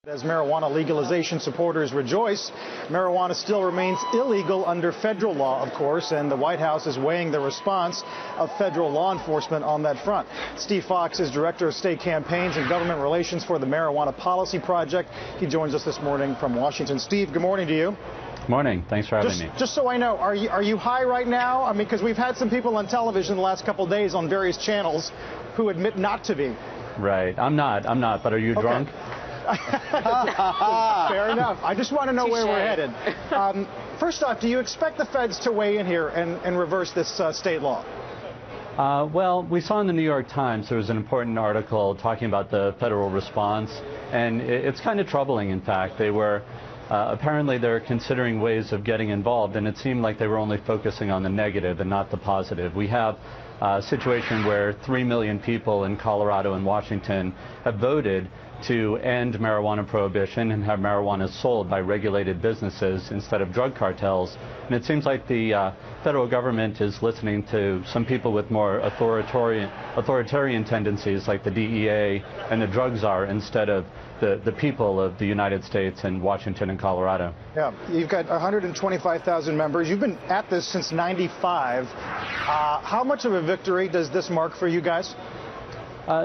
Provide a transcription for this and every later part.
As marijuana legalization supporters rejoice, marijuana still remains illegal under federal law, of course, and the White House is weighing the response of federal law enforcement on that front. Steve Fox is Director of State Campaigns and Government Relations for the Marijuana Policy Project. He joins us this morning from Washington. Steve, good morning to you. Morning. Thanks for having me. Just so I know, are you high right now? I mean, because we've had some people on television the last couple of days on various channels who admit not to be. Right. I'm not, but are you drunk? Fair enough. I just want to know where we're headed. First off, do you expect the feds to weigh in here and reverse this state law? Well, we saw in the New York Times there was an important article talking about the federal response, and it's kind of troubling, in fact. They were apparently they're considering ways of getting involved, and it seemed like they were only focusing on the negative and not the positive. We have a situation where 3 million people in Colorado and Washington have voted to end marijuana prohibition and have marijuana sold by regulated businesses instead of drug cartels. And it seems like the federal government is listening to some people with more authoritarian tendencies like the DEA and the drug czar instead of the people of the United States and Washington and Colorado. Yeah, you've got 125,000 members. You've been at this since '95. How much of a victory does this mark for you guys?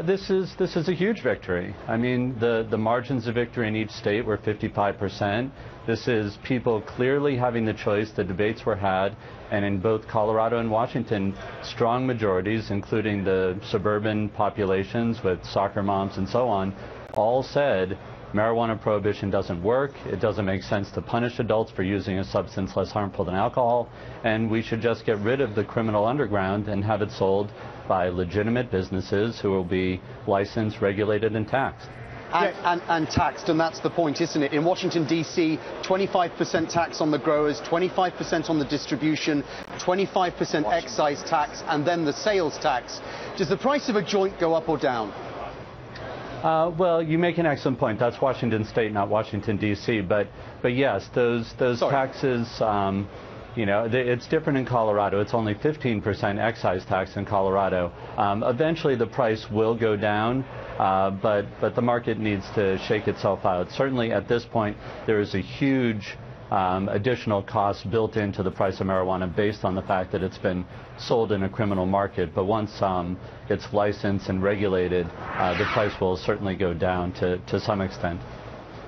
This is a huge victory. I mean, the margins of victory in each state were 55%. This is people clearly having the choice. The debates were had, and in both Colorado and Washington, strong majorities, including the suburban populations with soccer moms and so on, all said marijuana prohibition doesn't work. It doesn't make sense to punish adults for using a substance less harmful than alcohol, and we should just get rid of the criminal underground and have it sold by legitimate businesses who will be licensed, regulated, and taxed. And taxed, and that's the point, isn't it? In Washington, D.C., 25% tax on the growers, 25% on the distribution, 25% excise tax, and then the sales tax. Does the price of a joint go up or down? Well, you make an excellent point. That's Washington State, not Washington, D.C. But yes, those taxes, you know, it's different in Colorado. It's only 15% excise tax in Colorado. Eventually, the price will go down, but the market needs to shake itself out. Certainly, at this point, there is a huge additional cost built into the price of marijuana based on the fact that it's been sold in a criminal market. But once it's licensed and regulated, the price will certainly go down to some extent.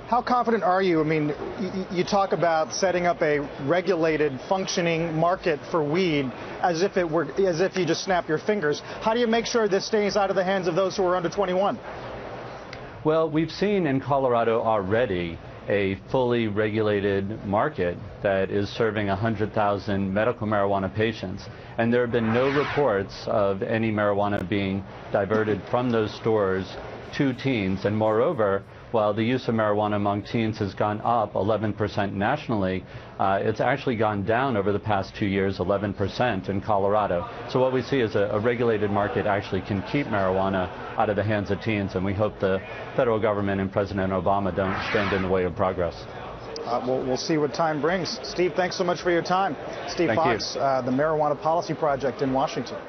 How confident are you? I mean, you talk about setting up a regulated, functioning market for weed as if you just snap your fingers. How do you make sure this stays out of the hands of those who are under 21? Well, we've seen in Colorado already a fully regulated market that is serving 100,000 medical marijuana patients. And there have been no reports of any marijuana being diverted from those stores to teens. And moreover, while the use of marijuana among teens has gone up 11% nationally, it's actually gone down over the past 2 years 11% in Colorado. So what we see is a regulated market actually can keep marijuana out of the hands of teens, and we hope the federal government and President Obama don't stand in the way of progress. We'll see what time brings. Steve, thanks so much for your time. Steve Fox, the Marijuana Policy Project in Washington.